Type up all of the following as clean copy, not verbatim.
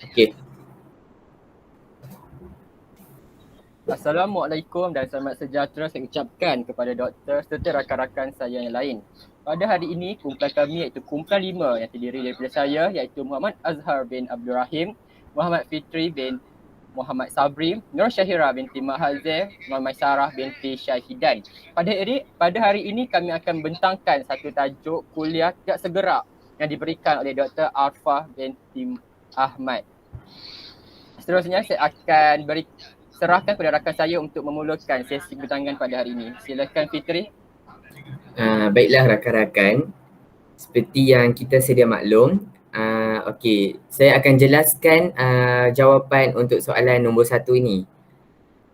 Okey. Assalamualaikum dan selamat sejahtera saya ucapkan kepada doktor serta rakan-rakan saya yang lain. Pada hari ini, kumpulan kami iaitu kumpulan 5 yang terdiri daripada saya iaitu Muhammad Azhar bin Abdul Rahim, Muhammad Fitri bin Muhammad Sabri, Nur Syahira binti Mahazir, Muhammad Sarah binti Syahidan. Pada hari ini kami akan membentangkan satu tajuk kuliah tidak segerak yang diberikan oleh Dr. Arfah binti Ahmad. Seterusnya saya akan serahkan kepada rakan saya untuk memulakan sesi pertanyaan pada hari ini. Silakan Fitri. Baiklah rakan-rakan, seperti yang kita sedia maklum, okey, saya akan jelaskan jawapan untuk soalan nombor 1 ini.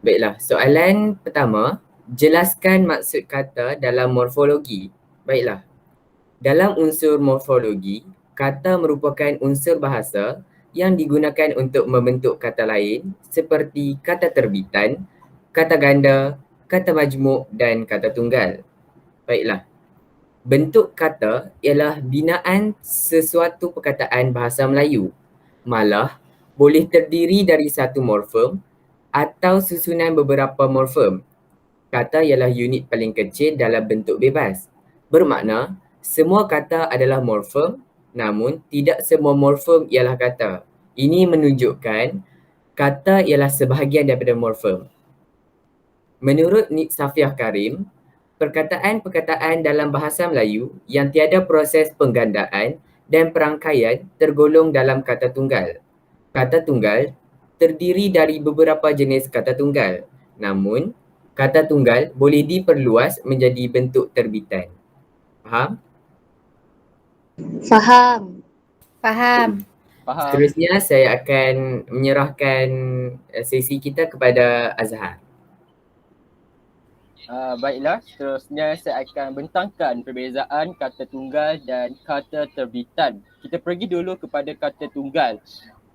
Baiklah, soalan pertama, jelaskan maksud kata dalam morfologi. Baiklah, dalam unsur morfologi, kata merupakan unsur bahasa yang digunakan untuk membentuk kata lain seperti kata terbitan, kata ganda, kata majmuk dan kata tunggal. Baiklah, bentuk kata ialah binaan sesuatu perkataan bahasa Melayu. Malah, boleh terdiri dari satu morfem atau susunan beberapa morfem. Kata ialah unit paling kecil dalam bentuk bebas. Bermakna, semua kata adalah morfem, namun tidak semua morfem ialah kata. Ini menunjukkan kata ialah sebahagian daripada morfem. Menurut Nik Safiah Karim, perkataan-perkataan dalam bahasa Melayu yang tiada proses penggandaan dan perangkaian tergolong dalam kata tunggal. Kata tunggal terdiri dari beberapa jenis kata tunggal. Namun, kata tunggal boleh diperluas menjadi bentuk terbitan. Faham? Faham. Faham. Seterusnya saya akan menyerahkan sesi kita kepada Azhar. Baiklah, seterusnya saya akan bentangkan perbezaan kata tunggal dan kata terbitan. Kita pergi dulu kepada kata tunggal.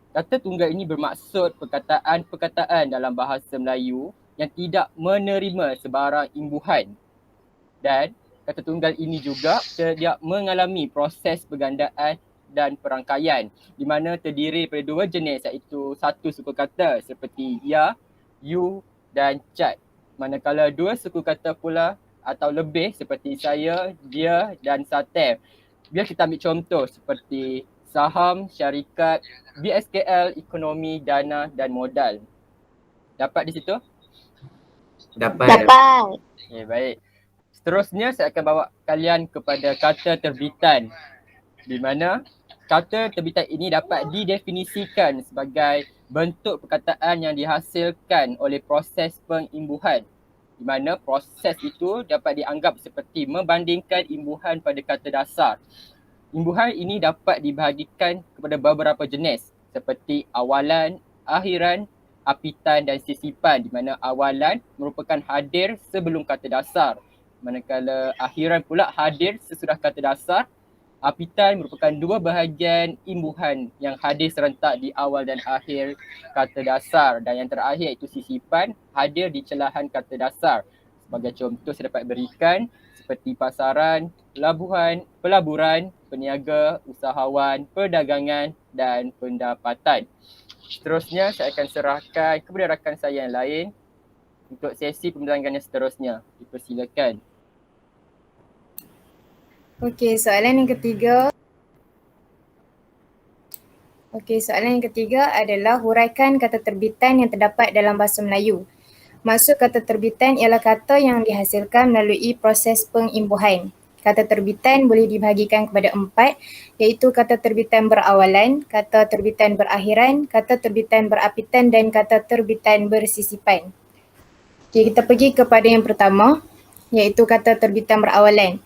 Kata tunggal ini bermaksud perkataan-perkataan dalam bahasa Melayu yang tidak menerima sebarang imbuhan. Dan kata tunggal ini juga tidak mengalami proses pergandaan dan perangkaian di mana terdiri daripada dua jenis iaitu satu suku kata seperti ya, you dan cat. Manakala dua suku kata pula atau lebih seperti saya, dia dan Sater. Biar kita ambil contoh seperti saham, syarikat, BSKL, ekonomi, dana dan modal. Dapat di situ? Dapat. Okay, baik. Seterusnya saya akan bawa kalian kepada kata terbitan di mana kata terbitan ini dapat didefinisikan sebagai bentuk perkataan yang dihasilkan oleh proses pengimbuhan di mana proses itu dapat dianggap seperti membandingkan imbuhan pada kata dasar. Imbuhan ini dapat dibahagikan kepada beberapa jenis seperti awalan, akhiran, apitan dan sisipan di mana awalan merupakan hadir sebelum kata dasar manakala akhiran pula hadir sesudah kata dasar. Apitan merupakan dua bahagian imbuhan yang hadir serentak di awal dan akhir kata dasar dan yang terakhir iaitu sisipan hadir di celahan kata dasar. Sebagai contoh saya dapat berikan seperti pasaran, pelaburan, peniaga, usahawan, perdagangan dan pendapatan. Seterusnya saya akan serahkan kepada rakan saya yang lain untuk sesi pembincangan yang seterusnya. Dipersilakan. Okey, soalan yang ketiga adalah huraikan kata terbitan yang terdapat dalam bahasa Melayu. Maksud kata terbitan ialah kata yang dihasilkan melalui proses pengimbuhan. Kata terbitan boleh dibahagikan kepada 4 iaitu kata terbitan berawalan, kata terbitan berakhiran, kata terbitan berapitan dan kata terbitan bersisipan. Okey, kita pergi kepada yang pertama iaitu kata terbitan berawalan.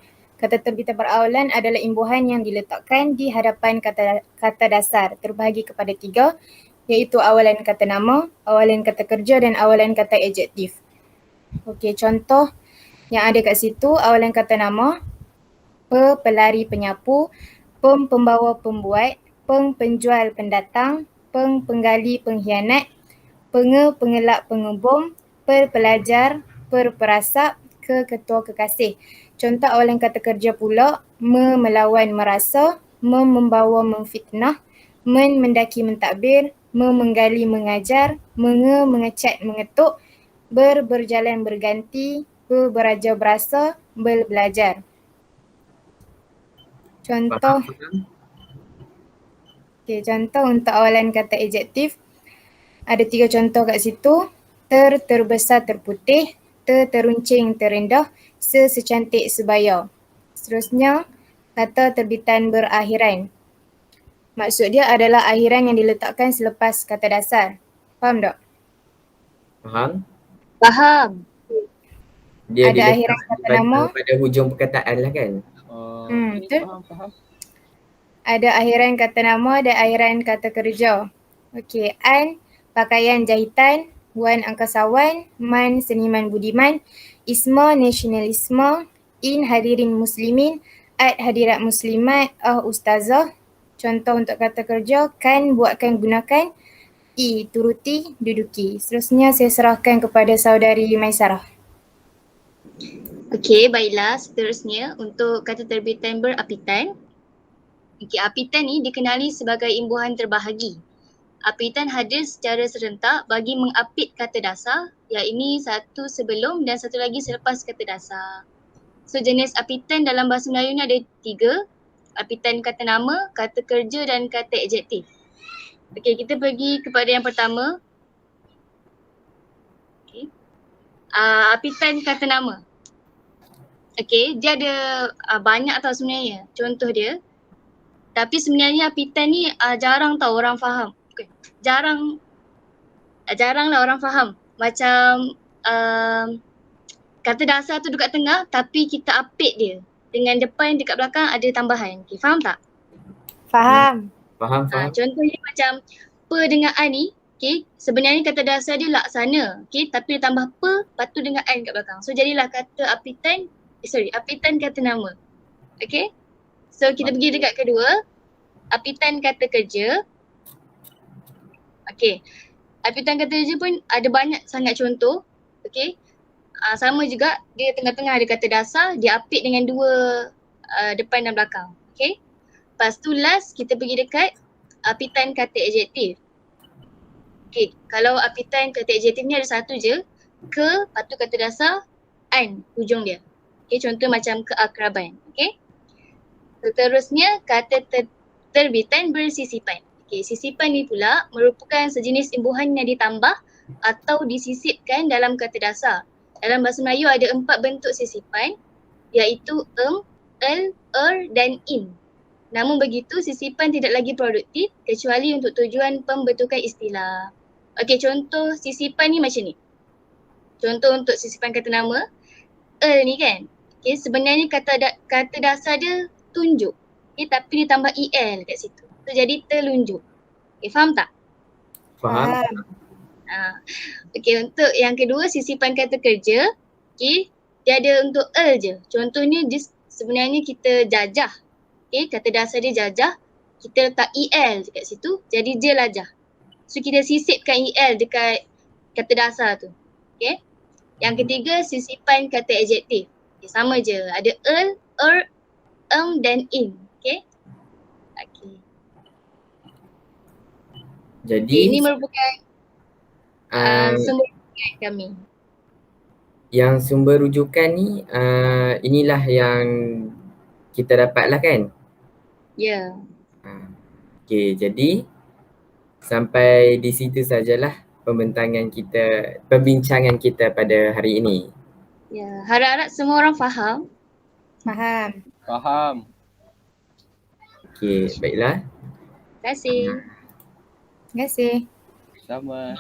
Kata terbitan berawalan adalah imbuhan yang diletakkan di hadapan kata dasar terbahagi kepada 3 iaitu awalan kata nama, awalan kata kerja dan awalan kata adjektif. Okey, contoh yang ada kat situ awalan kata nama, pelari penyapu, pembawa pembuat, penjual pendatang, penggali pengkhianat, pengelak pengebom, pelajar, perasap, ketua kekasih. Contoh awalan kata kerja pula, melawan merasa, membawa memfitnah, mendaki mentadbir, menggali mengajar, mengecat mengetuk, berjalan berganti, beraja berasa, belajar. Contoh, contoh untuk awalan kata adjektif. Ada 3 contoh kat situ. Terbesar terputih, teruncing terendah, secantik sebaya. Seterusnya, kata terbitan berakhiran. Maksud dia adalah akhiran yang diletakkan selepas kata dasar. Faham tak? Faham? Faham. Dia Ada akhiran kata nama. pada hujung perkataan lah kan? Okay, betul. faham. Ada akhiran kata nama dan akhiran kata kerja. Okey, an pakaian jahitan, wan angkasawan, man seniman budiman, isma nasionalisme, in hadirin muslimin, at hadirat muslimat, ustazah. Contoh untuk kata kerja, kan buatkan gunakan, i turuti duduki. Seterusnya saya serahkan kepada saudari Maisarah. Okey, baiklah. Seterusnya untuk kata terbitan berapitan. Okey, apitan ni dikenali sebagai imbuhan terbahagi. Apitan hadir secara serentak bagi mengapit kata dasar, iaitu satu sebelum dan satu lagi selepas kata dasar. So jenis apitan dalam bahasa Melayu ni ada 3. Apitan kata nama, kata kerja dan kata adjektif. Okey, kita pergi kepada yang pertama. Okey. Apitan kata nama. Okey, dia ada banyak tau sebenarnya contoh dia. Tapi sebenarnya apitan ni jarang tau orang faham. Okay. Jarang lah orang faham. Macam kata dasar tu dekat tengah tapi kita apit dia. Dengan depan dekat belakang ada tambahan. Okay, faham tak? Faham. Faham. Contohnya macam pe dengan an ni, okay, sebenarnya kata dasar dia laksana, okay, tapi dia tambah pe, lepas tu dengan an kat belakang. So jadilah kata apitan kata nama. Okay, so kita pergi dekat kedua, apitan kata kerja. Okay, apitan kata kerja pun ada banyak sangat contoh. Okay, sama juga dia tengah-tengah ada kata dasar, dia apit dengan 2 depan dan belakang. Okay, lepas tu last kita pergi dekat apitan kata adjektif. Okay, kalau apitan kata adjektif ni ada satu je, ke, lepas tu kata dasar, an hujung dia. Okay, contoh macam keakraban. Okay, seterusnya kata terbitan bersisipan. Okay, sisipan ni pula merupakan sejenis imbuhan yang ditambah atau disisipkan dalam kata dasar. Dalam bahasa Melayu ada 4 bentuk sisipan, iaitu el, dan in. Namun begitu, sisipan tidak lagi produktif kecuali untuk tujuan pembentukan istilah. Okey, contoh sisipan ni macam ni. Contoh untuk sisipan kata nama, ni kan. Okey, sebenarnya kata dasar dia tunjuk. Okey, tapi ditambah el kat situ. So jadi telunjuk. Okey, faham tak? Faham. Okey, untuk yang kedua sisipan kata kerja, okey, dia ada untuk je. Contohnya sebenarnya kita jajah. Okay, kata dasar dia jajah, kita letak el dekat situ, jadi je lajah. So kita sisipkan el dekat kata dasar tu. Okay. Yang ketiga, sisipan kata adjektif. Okay, sama je, ada dan in. Okay. Okay. Jadi ini merupakan sumber rujukan kami. Yang sumber rujukan ni inilah yang kita dapatlah kan? Ya. Okay, jadi sampai di situ sajalah perbincangan kita pada hari ini. Ya, harap-harap semua orang faham. Faham. Okay, baiklah. Terima kasih. Terima kasih. Sama.